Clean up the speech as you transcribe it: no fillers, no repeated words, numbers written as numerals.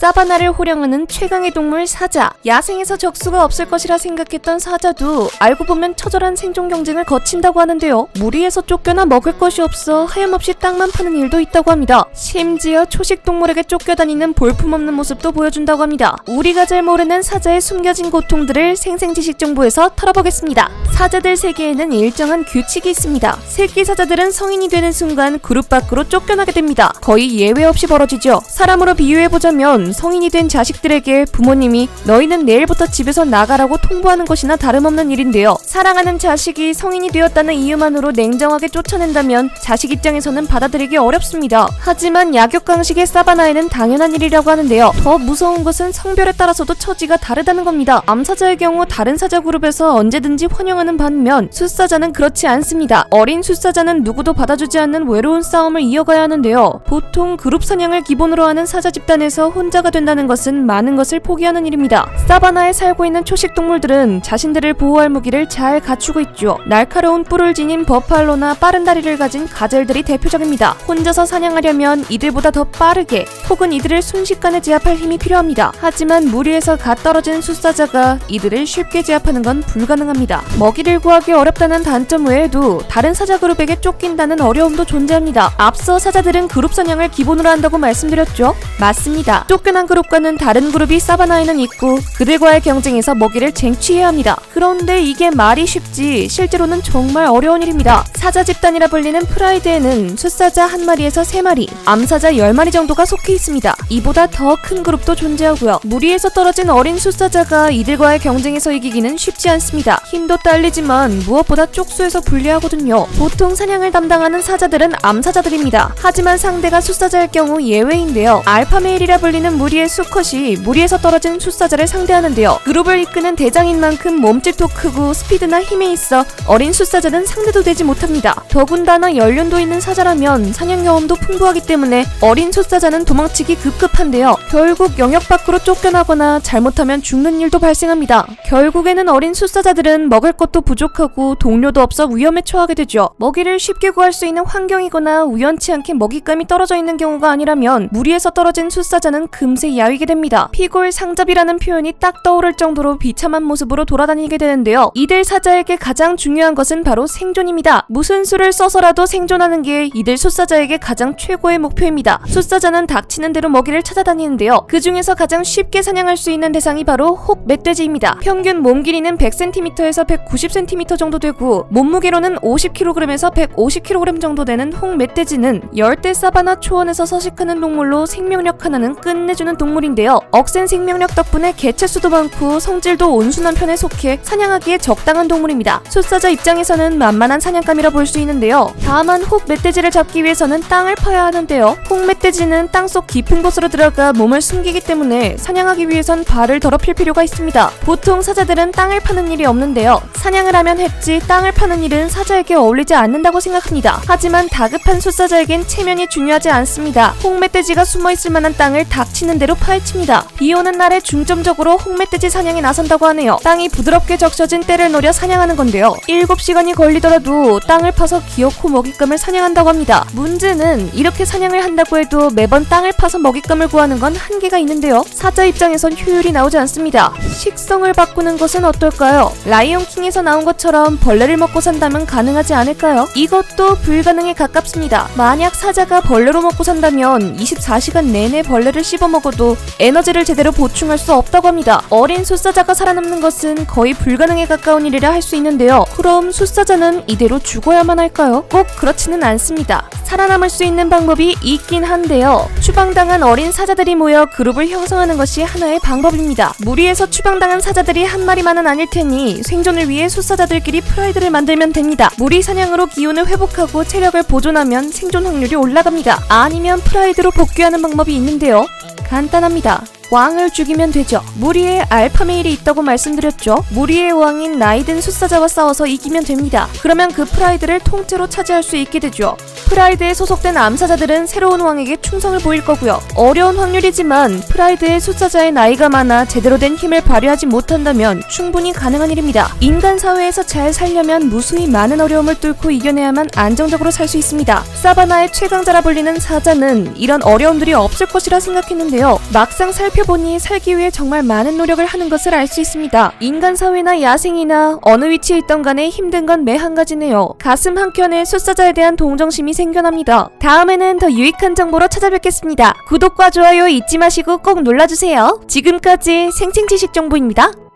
사바나를 호령하는 최강의 동물 사자. 야생에서 적수가 없을 것이라 생각했던 사자도 알고 보면 처절한 생존 경쟁을 거친다고 하는데요. 무리에서 쫓겨나 먹을 것이 없어 하염없이 땅만 파는 일도 있다고 합니다. 심지어 초식 동물에게 쫓겨다니는 볼품없는 모습도 보여준다고 합니다. 우리가 잘 모르는 사자의 숨겨진 고통들을 생생지식 정보에서 털어보겠습니다. 사자들 세계에는 일정한 규칙이 있습니다. 새끼 사자들은 성인이 되는 순간 그룹 밖으로 쫓겨나게 됩니다. 거의 예외 없이 벌어지죠. 사람으로 비유해보자면 성인이 된 자식들에게 부모님이 너희는 내일부터 집에서 나가라고 통보하는 것이나 다름없는 일인데요. 사랑하는 자식이 성인이 되었다는 이유만으로 냉정하게 쫓아낸다면 자식 입장에서는 받아들이기 어렵습니다. 하지만 약육강식의 사바나에는 당연한 일이라고 하는데요. 더 무서운 것은 성별에 따라서도 처지가 다르다는 겁니다. 암사자의 경우 다른 사자 그룹에서 언제든지 환영하는 반면 숫사자는 그렇지 않습니다. 어린 숫사자는 누구도 받아주지 않는 외로운 싸움을 이어가야 하는데요. 보통 그룹 사냥을 기본으로 하는 사자 집단에서 혼자가 된다는 것은 많은 것을 포기하는 일입니다. 사바나에 살고 있는 초식 동물들은 자신들을 보호할 무기를 잘 갖추고 있죠. 날카로운 뿔을 지닌 버팔로나 빠른 다리를 가진 가젤들이 대표적입니다. 혼자서 사냥하려면 이들보다 더 빠르게 혹은 이들을 순식간에 제압할 힘이 필요합니다. 하지만 무리에서 갓 떨어진 숫사자가 이들을 쉽게 제압하는 건 불가능합니다. 먹이를 구하기 어렵다는 단점 외에도 다른 사자 그룹에게 쫓긴다는 어려움도 존재합니다. 앞서 사자들은 그룹 사냥을 기본으로 한다고 말씀드렸죠? 맞습니다. 쫓겨난 그룹과는 다른 그룹이 사바나에는 있고 그들과의 경쟁에서 먹이를 쟁취해야 합니다. 그런데 이게 말이 쉽지 실제로는 정말 어려운 일입니다. 사자 집단이라 불리는 프라이드에는 숫사자 1마리에서 3마리, 암사자 10마리 정도가 속해 있습니다. 이보다 더 큰 그룹도 존재하고요. 무리에서 떨어진 어린 숫사자가 이들과의 경쟁에서 이기기는 쉽지 않습니다. 힘도 딸리지만 무엇보다 쪽수에서 불리하거든요. 보통 사냥을 담당하는 사자들은 암사자들입니다. 하지만 상대가 숫사자일 경우 예외인데요. 알파메일이라 불리는 무리의 수컷이 무리에서 떨어진 숫사자를 상대하는데요. 그룹을 이끄는 대장인 만큼 몸집도 크고 스피드나 힘에 있어 어린 숫사자는 상대도 되지 못합니다. 더군다나 연륜도 있는 사자라면 사냥 경험도 풍부하기 때문에 어린 숫사자는 도망치기 급급한데요. 결국 영역 밖으로 쫓겨나거나 잘못하면 죽는 일도 발생합니다. 결국에는 어린 숫사자들은 먹을 것도 부족하고 동료도 없어 위험에 처하게 되죠. 먹이를 쉽게 구할 수 있는 환경이거나 우연치 않게 먹잇감이 떨어져 있는 경우가 아니라면 무리에서 떨어진 숫사자는 금세 야위게 됩니다. 피골상잡이라는 표현이 딱 떠오를 정도로 비참한 모습으로 돌아다니게 되는데요. 이들 사자에게 가장 중요한 것은 바로 생존입니다. 무슨 수를 써서라도 생존하는 게 이들 숫사자에게 가장 최고의 목표입니다. 숫사자는 닥치는 대로 먹이를 찾아다니는데요. 그 중에서 가장 쉽게 사냥할 수 있는 대상이 바로 혹 멧돼지입니다. 평균 몸 길이는 100cm에서 190cm 정도 되고 몸무게로는 50kg에서 150kg 정도 되는 홍 멧돼지는 열대 사바나 초원에서 서식하는 동물로 생명력 하나는 끝내주는 동물인데요. 억센 생명력 덕분에 개체수도 많고 성질도 온순한 편에 속해 사냥하기에 적당한 동물입니다. 숫사자 입장에서는 만만한 사냥감이라 볼 수 있는데요. 다만 혹 멧돼지를 잡기 위해서는 땅을 파야 하는데요. 혹 멧돼지는 땅속 깊은 곳으로 들어가 몸을 숨기기 때문에 사냥하기 위해선 발을 더럽힐 필요가 있습니다. 보통 사자들은 땅을 파는 일이 없는데요. 사냥을 하면 했지 땅을 파는 일은 사자에게 어울리지 않는다고 생각합니다. 하지만 다급한 숫사자에겐 체면이 중요하지 않습니다. 홍 멧돼지가 숨어있을 만한 땅을 닥치는 대로 파헤칩니다. 비오는 날에 중점적으로 홍 멧돼지 사냥에 나선다고 하네요. 땅이 부드럽게 적셔진 때를 노려 사냥하는 건데요. 7시간이 걸리더라도 땅을 파서 기어코 먹잇감을 사냥한다고 합니다. 문제는 이렇게 사냥을 한다고 해도 매번 땅을 파서 먹잇감을 구하는 건 한계가 있는데요. 사자 입장에선 효율이 나오지 않습니다. 식성을 바꾸는 것은 어떨까요? 라이온킹에서 나온 것처럼 벌레를 먹고 산다면 가능하지 않을까요? 이것도 불가능에 가깝습니다. 만약 사자가 벌레로 먹고 산다면 24시간 내내 벌레를 씹어먹어도 에너지를 제대로 보충할 수 없다고 합니다. 어린 숫사자가 살아남는 것은 거의 불가능에 가까운 일이라 할 수 있는데요. 그럼 숫사자는 이대로 죽어야만 할까요? 꼭 그렇지는 않습니다. 살아남을 수 있는 방법이 있긴 한데요. 추방당한 어린 사자들이 모여 그룹을 형성하는 것이 하나의 방법입니다. 무리에서 추방당한 사자들이 한 마리만은 아닐 테니 생존을 위해 숫사자들끼리 프라이드를 만들면 됩니다. 무리 사냥으로 기운을 회복하고 체력을 보존하면 생존 확률이 올라갑니다. 아니면 프라이드로 복귀하는 방법이 있는데요. 간단합니다. 왕을 죽이면 되죠. 무리에 알파메일이 있다고 말씀드렸죠. 무리의 왕인 나이든 숫사자와 싸워서 이기면 됩니다. 그러면 그 프라이드를 통째로 차지할 수 있게 되죠. 프라이드에 소속된 암사자들은 새로운 왕에게 충성을 보일 거고요. 어려운 확률이지만 프라이드의 숫사자의 나이가 많아 제대로 된 힘을 발휘하지 못한다면 충분히 가능한 일입니다. 인간 사회에서 잘 살려면 무수히 많은 어려움을 뚫고 이겨내야만 안정적으로 살 수 있습니다. 사바나의 최강자라 불리는 사자는 이런 어려움들이 없을 것이라 생각했는데요. 막상 살펴보니 살기 위해 정말 많은 노력을 하는 것을 알 수 있습니다. 인간 사회나 야생이나 어느 위치에 있던 간에 힘든 건 매 한 가지네요. 가슴 한켠에 숫사자에 대한 동정심이 생겨납니다. 다음에는 더 유익한 정보로 찾아뵙겠습니다. 구독과 좋아요 잊지 마시고 꼭 눌러주세요. 지금까지 생생지식 정보입니다.